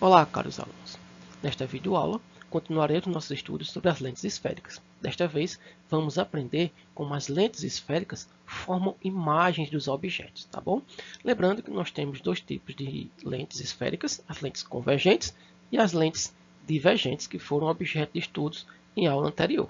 Olá, caros alunos! Nesta videoaula, continuaremos nossos estudos sobre as lentes esféricas. Desta vez, vamos aprender como as lentes esféricas formam imagens dos objetos, tá bom? Lembrando que nós temos dois tipos de lentes esféricas, as lentes convergentes e as lentes divergentes, que foram objeto de estudos em aula anterior.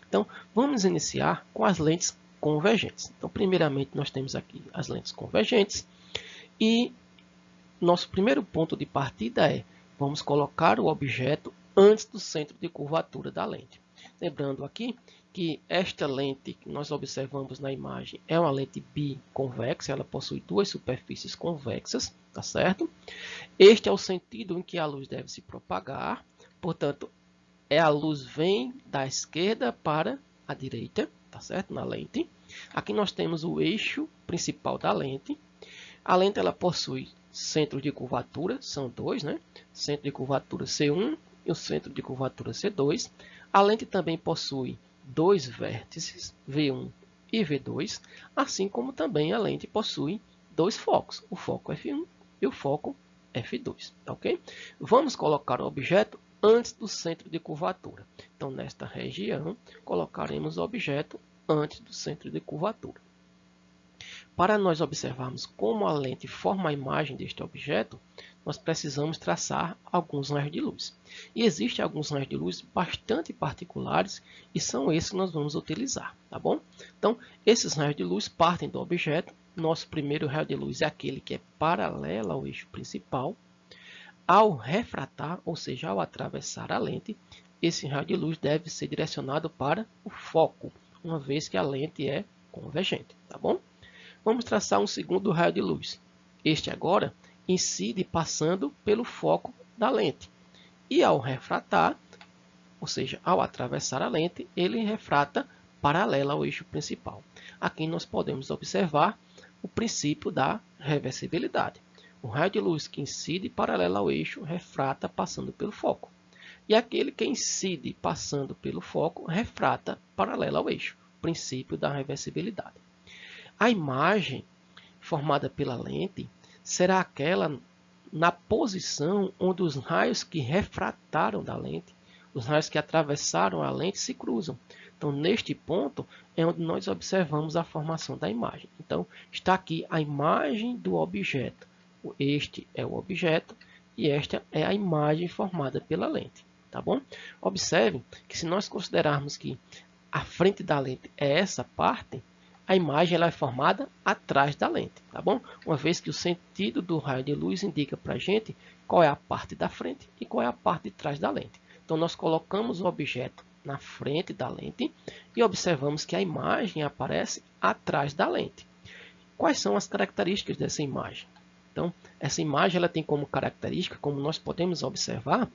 Então, vamos iniciar com as lentes convergentes. Então, primeiramente, nós temos aqui as lentes convergentes e nosso primeiro ponto de partida é, vamos colocar o objeto antes do centro de curvatura da lente. Lembrando aqui que esta lente que nós observamos na imagem é uma lente biconvexa, ela possui duas superfícies convexas, tá certo? Este é o sentido em que a luz deve se propagar, portanto, a luz vem da esquerda para a direita, tá certo? Na lente. Aqui nós temos o eixo principal da lente. A lente ela possui centro de curvatura, são dois, né? Centro de curvatura C1 e o centro de curvatura C2. A lente também possui dois vértices, V1 e V2, assim como também a lente possui dois focos, o foco F1 e o foco F2, ok? Vamos colocar o objeto antes do centro de curvatura. Então, nesta região, colocaremos o objeto antes do centro de curvatura. Para nós observarmos como a lente forma a imagem deste objeto, nós precisamos traçar alguns raios de luz. E existem alguns raios de luz bastante particulares e são esses que nós vamos utilizar, tá bom? Então, esses raios de luz partem do objeto. Nosso primeiro raio de luz é aquele que é paralelo ao eixo principal. Ao refratar, ou seja, ao atravessar a lente, esse raio de luz deve ser direcionado para o foco, uma vez que a lente é convergente, tá bom? Vamos traçar um segundo raio de luz. Este agora incide passando pelo foco da lente. E ao refratar, ou seja, ao atravessar a lente, ele refrata paralelo ao eixo principal. Aqui nós podemos observar o princípio da reversibilidade. O raio de luz que incide paralelo ao eixo refrata passando pelo foco. E aquele que incide passando pelo foco refrata paralelo ao eixo. Princípio da reversibilidade. A imagem formada pela lente será aquela na posição onde os raios que refrataram da lente, os raios que atravessaram a lente se cruzam. Então, neste ponto é onde nós observamos a formação da imagem. Então, está aqui a imagem do objeto. Este é o objeto e esta é a imagem formada pela lente. Tá bom? Observe que se nós considerarmos que a frente da lente é essa parte, a imagem ela é formada atrás da lente, tá bom? Uma vez que o sentido do raio de luz indica para a gente qual é a parte da frente e qual é a parte de trás da lente. Então, nós colocamos o objeto na frente da lente e observamos que a imagem aparece atrás da lente. Quais são as características dessa imagem? Então, essa imagem ela tem como característica, como nós podemos observar,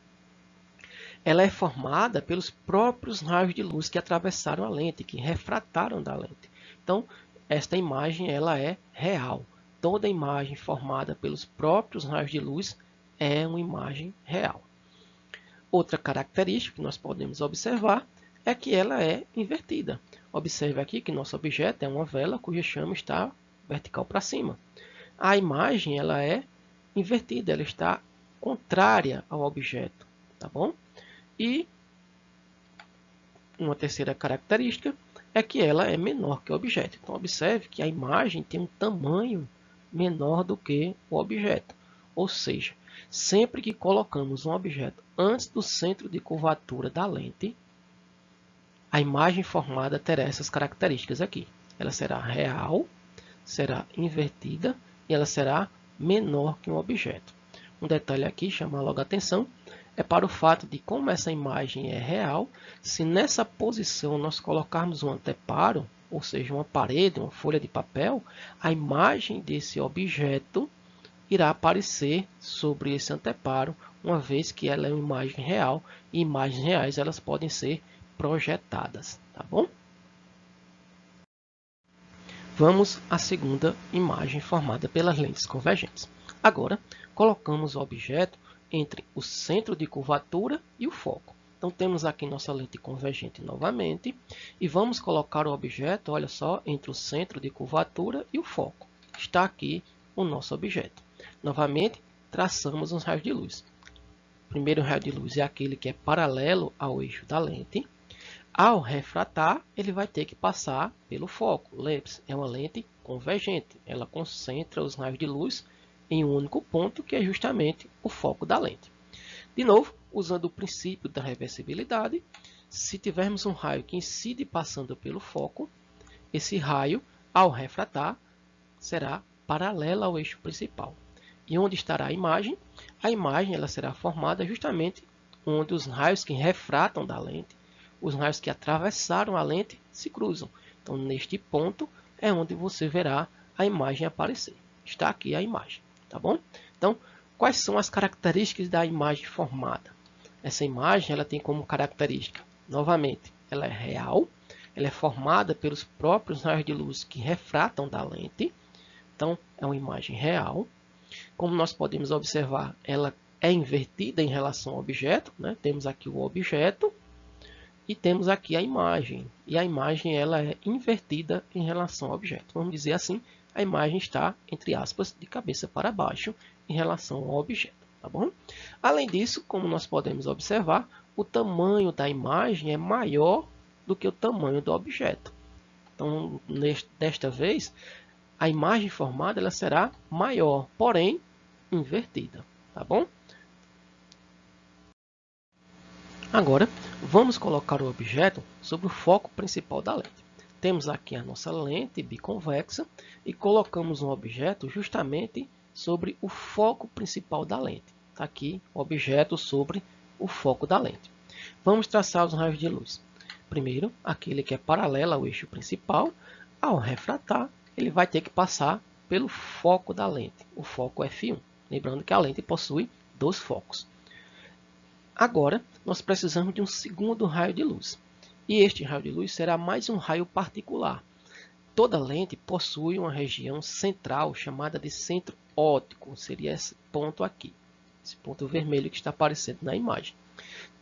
ela é formada pelos próprios raios de luz que atravessaram a lente, que refrataram da lente. Então, esta imagem ela é real. Toda imagem formada pelos próprios raios de luz é uma imagem real. Outra característica que nós podemos observar é que ela é invertida. Observe aqui que nosso objeto é uma vela cuja chama está vertical para cima. A imagem ela é invertida, ela está contrária ao objeto, tá bom? E uma terceira característica é que ela é menor que o objeto. Então, observe que a imagem tem um tamanho menor do que o objeto. Ou seja, sempre que colocamos um objeto antes do centro de curvatura da lente, a imagem formada terá essas características aqui. Ela será real, será invertida e ela será menor que um objeto. Um detalhe aqui chama logo a atenção é para o fato de como essa imagem é real, se nessa posição nós colocarmos um anteparo, ou seja, uma parede, uma folha de papel, a imagem desse objeto irá aparecer sobre esse anteparo, uma vez que ela é uma imagem real, e imagens reais elas podem ser projetadas, tá bom? Vamos à segunda imagem formada pelas lentes convergentes. Agora, colocamos o objeto entre o centro de curvatura e o foco. Então, temos aqui nossa lente convergente novamente e vamos colocar o objeto, olha só, entre o centro de curvatura e o foco. Está aqui o nosso objeto. Novamente, traçamos os raios de luz. primeiro raio de luz é aquele que é paralelo ao eixo da lente. Ao refratar, ele vai ter que passar pelo foco. Lembre-se, é uma lente convergente. Ela concentra os raios de luz em um único ponto, que é justamente o foco da lente. De novo, usando o princípio da reversibilidade, se tivermos um raio que incide passando pelo foco, esse raio, ao refratar, será paralelo ao eixo principal. E onde estará a imagem? A imagem ela será formada justamente onde os raios que refratam da lente, os raios que atravessaram a lente, se cruzam. Então, neste ponto é onde você verá a imagem aparecer. Está aqui a imagem, tá bom? Então, quais são as características da imagem formada? Essa imagem ela tem como característica, novamente, ela é real, ela é formada pelos próprios raios de luz que refratam da lente. Então, é uma imagem real. Como nós podemos observar, ela é invertida em relação ao objeto, né? Temos aqui o objeto e temos aqui a imagem. E a imagem ela é invertida em relação ao objeto. Vamos dizer assim, a imagem está, entre aspas, de cabeça para baixo em relação ao objeto. Tá bom? Além disso, como nós podemos observar, o tamanho da imagem é maior do que o tamanho do objeto. Então, desta vez, a imagem formada ela será maior, porém invertida. Tá bom? Agora, vamos colocar o objeto sobre o foco principal da lente. Temos aqui a nossa lente biconvexa e colocamos um objeto justamente sobre o foco principal da lente. Está aqui o objeto sobre o foco da lente. Vamos traçar os raios de luz. Primeiro, aquele que é paralelo ao eixo principal. Ao refratar, ele vai ter que passar pelo foco da lente, o foco F1. Lembrando que a lente possui dois focos. Agora, nós precisamos de um segundo raio de luz. E este raio de luz será mais um raio particular. Toda lente possui uma região central chamada de centro óptico. Seria esse ponto aqui. Esse ponto vermelho que está aparecendo na imagem.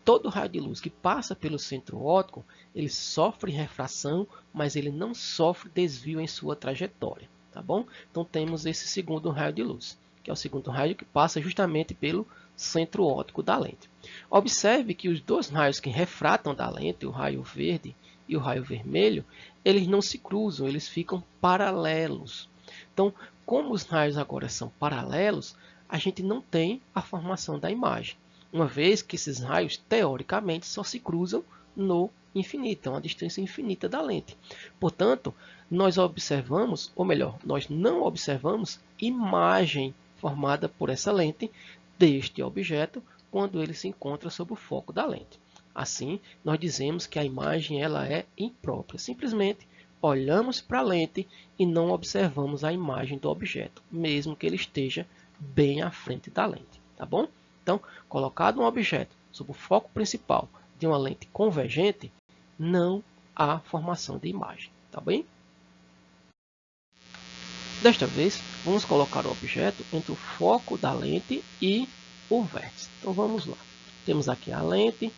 Todo raio de luz que passa pelo centro óptico, ele sofre refração, mas ele não sofre desvio em sua trajetória. Tá bom? Então, temos esse segundo raio de luz, que é o segundo raio que passa justamente pelo centro óptico da lente. Observe que os dois raios que refratam da lente, o raio verde e o raio vermelho, eles não se cruzam, eles ficam paralelos. Então, como os raios agora são paralelos, a gente não tem a formação da imagem, uma vez que esses raios, teoricamente, só se cruzam no infinito, a uma distância infinita da lente. Portanto, nós observamos, ou melhor, nós não observamos imagem formada por essa lente deste objeto quando ele se encontra sob o foco da lente. Assim, nós dizemos que a imagem ela é imprópria. Simplesmente olhamos para a lente e não observamos a imagem do objeto, mesmo que ele esteja bem à frente da lente. Tá bom? Então, colocado um objeto sob o foco principal de uma lente convergente, não há formação de imagem. Tá bem? Desta vez, vamos colocar o objeto entre o foco da lente e o vértice. Então, vamos lá. Temos aqui a lente,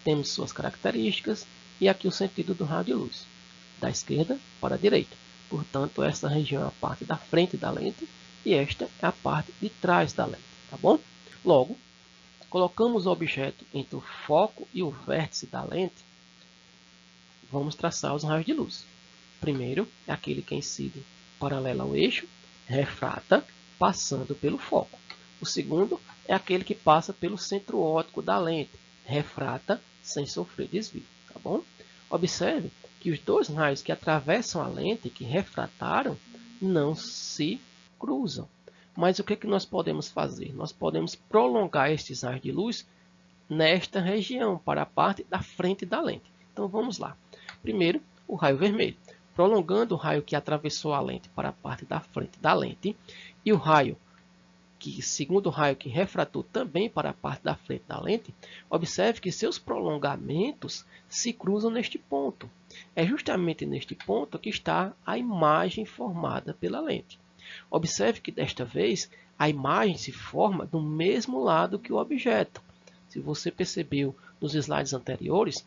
temos suas características e aqui o sentido do raio de luz, da esquerda para a direita. Portanto, essa região é a parte da frente da lente e esta é a parte de trás da lente. Tá bom? Logo, colocamos o objeto entre o foco e o vértice da lente, vamos traçar os raios de luz. Primeiro é aquele que incide paralelo ao eixo, refrata, passando pelo foco. O segundo é aquele que passa pelo centro óptico da lente, refrata sem sofrer desvio. Tá bom? Observe que os dois raios que atravessam a lente, que refrataram, não se cruzam. Mas o que nós podemos fazer? Nós podemos prolongar estes raios de luz nesta região, para a parte da frente da lente. Então, vamos lá. Primeiro, o raio vermelho. Prolongando o raio que atravessou a lente para a parte da frente da lente, e o raio que, segundo o raio que refratou também para a parte da frente da lente, observe que seus prolongamentos se cruzam neste ponto. É justamente neste ponto que está a imagem formada pela lente. Observe que desta vez a imagem se forma do mesmo lado que o objeto. Se você percebeu nos slides anteriores,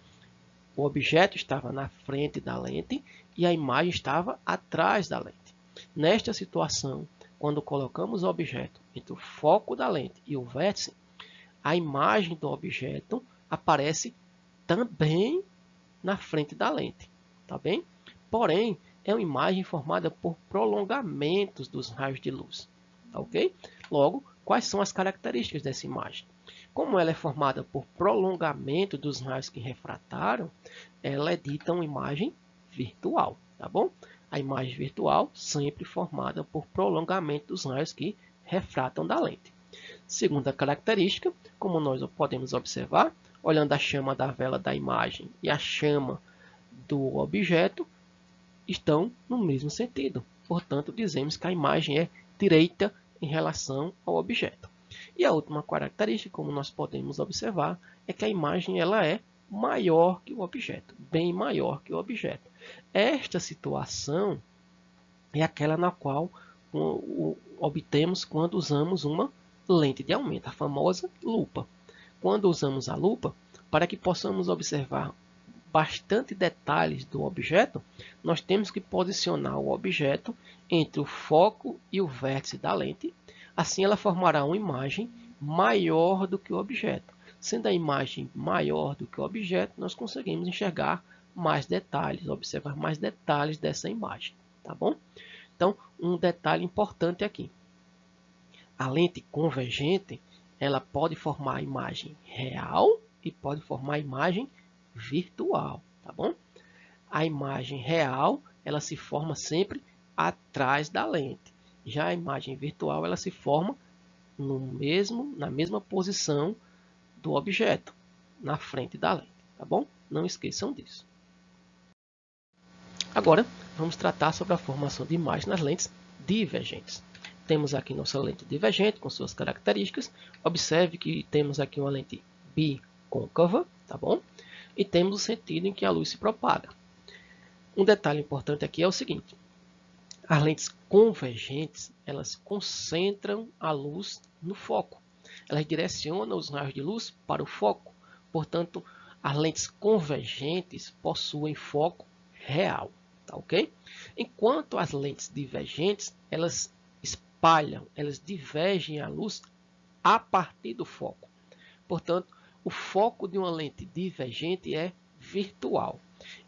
o objeto estava na frente da lente e a imagem estava atrás da lente. Nesta situação, quando colocamos o objeto entre o foco da lente e o vértice, a imagem do objeto aparece também na frente da lente, tá bem? Porém, é uma imagem formada por prolongamentos dos raios de luz, tá ok? Logo, quais são as características dessa imagem? Como ela é formada por prolongamento dos raios que refrataram, ela é dita uma imagem virtual, tá bom? A imagem virtual sempre formada por prolongamento dos raios que refratam da lente. Segunda característica, como nós podemos observar, olhando a chama da vela da imagem e a chama do objeto, estão no mesmo sentido. Portanto, dizemos que a imagem é direita em relação ao objeto. E a última característica, como nós podemos observar, é que a imagem ela é maior que o objeto, bem maior que o objeto. Esta situação é aquela na qual obtemos quando usamos uma lente de aumento, a famosa lupa. Quando usamos a lupa, para que possamos observar bastante detalhes do objeto, nós temos que posicionar o objeto entre o foco e o vértice da lente. Assim, ela formará uma imagem maior do que o objeto. Sendo a imagem maior do que o objeto, nós conseguimos enxergar mais detalhes, observar mais detalhes dessa imagem, tá bom? Então, um detalhe importante aqui. A lente convergente, ela pode formar a imagem real e pode formar a imagem virtual, tá bom? A imagem real, ela se forma sempre atrás da lente. Já a imagem virtual, ela se forma na mesma posição do objeto, na frente da lente, tá bom? Não esqueçam disso. Agora, vamos tratar sobre a formação de imagens nas lentes divergentes. Temos aqui nossa lente divergente com suas características. Observe que temos aqui uma lente bicôncava, tá bom? E temos o sentido em que a luz se propaga. Um detalhe importante aqui é o seguinte: as lentes convergentes, elas concentram a luz no foco. Elas direcionam os raios de luz para o foco. Portanto, as lentes convergentes possuem foco real, tá ok? Enquanto as lentes divergentes, elas espalham, elas divergem a luz a partir do foco. Portanto, o foco de uma lente divergente é virtual.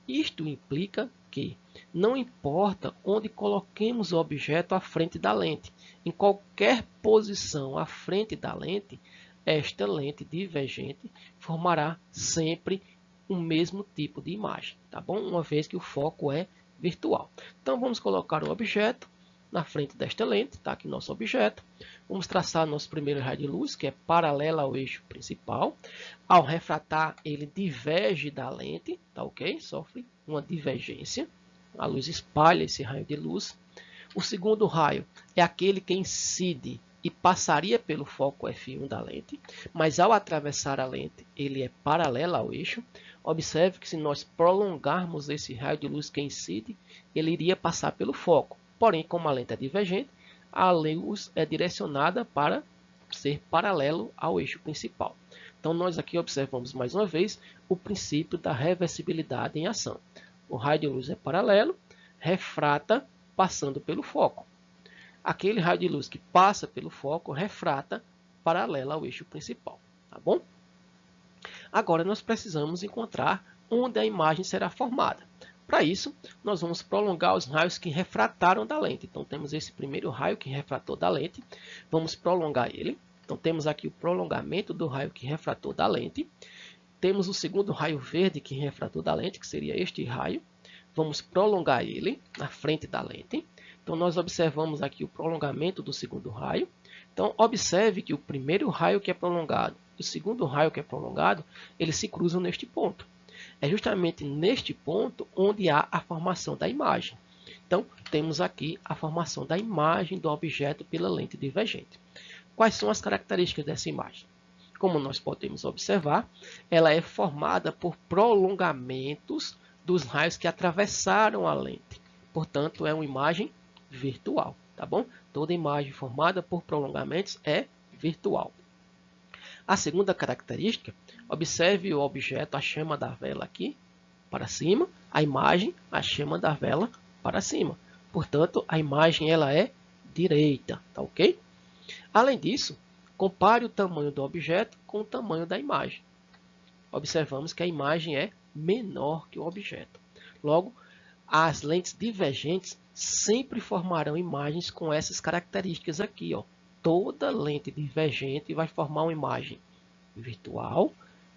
Isto implica que não importa onde coloquemos o objeto à frente da lente, em qualquer posição à frente da lente, esta lente divergente formará sempre o mesmo tipo de imagem, tá bom? Uma vez que o foco é virtual. Então vamos colocar o objeto na frente desta lente, tá aqui nosso objeto. Vamos traçar nosso primeiro raio de luz, que é paralelo ao eixo principal. Ao refratar, ele diverge da lente, tá ok? Sofre uma divergência. A luz espalha esse raio de luz. O segundo raio é aquele que incide e passaria pelo foco F1 da lente, mas ao atravessar a lente, ele é paralelo ao eixo. Observe que se nós prolongarmos esse raio de luz que incide, ele iria passar pelo foco. Porém, como a lente é divergente, a luz é direcionada para ser paralelo ao eixo principal. Então, nós aqui observamos mais uma vez o princípio da reversibilidade em ação. O raio de luz é paralelo, refrata passando pelo foco. Aquele raio de luz que passa pelo foco refrata paralelo ao eixo principal, tá bom? Agora nós precisamos encontrar onde a imagem será formada. Para isso, nós vamos prolongar os raios que refrataram da lente. Então, temos esse primeiro raio que refratou da lente. Vamos prolongar ele. Então, temos aqui o prolongamento do raio que refratou da lente. Temos o segundo raio verde que refratou da lente, que seria este raio. Vamos prolongar ele na frente da lente. Então, nós observamos aqui o prolongamento do segundo raio. Então, observe que o primeiro raio que é prolongado e o segundo raio que é prolongado, eles se cruzam neste ponto. É justamente neste ponto onde há a formação da imagem. Então, temos aqui a formação da imagem do objeto pela lente divergente. Quais são as características dessa imagem? Como nós podemos observar, ela é formada por prolongamentos dos raios que atravessaram a lente. Portanto, é uma imagem virtual, tá bom? Toda imagem formada por prolongamentos é virtual. A segunda característica, observe o objeto, a chama da vela aqui para cima, a imagem, a chama da vela para cima. Portanto, a imagem ela é direita, tá ok? Além disso, Compare o tamanho do objeto com o tamanho da imagem. Observamos que a imagem é menor que o objeto. Logo, as lentes divergentes sempre formarão imagens com essas características aqui, ó. Toda lente divergente vai formar uma imagem virtual,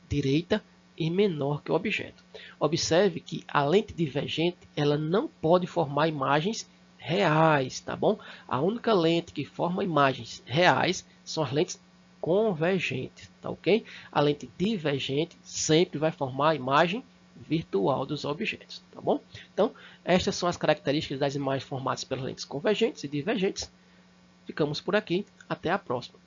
direita e menor que o objeto. Observe que a lente divergente ela não pode formar imagens reais, tá bom? A única lente que forma imagens reais são as lentes convergentes, tá ok? A lente divergente sempre vai formar a imagem virtual dos objetos, tá bom? Então, estas são as características das imagens formadas pelas lentes convergentes e divergentes. Ficamos por aqui, até a próxima.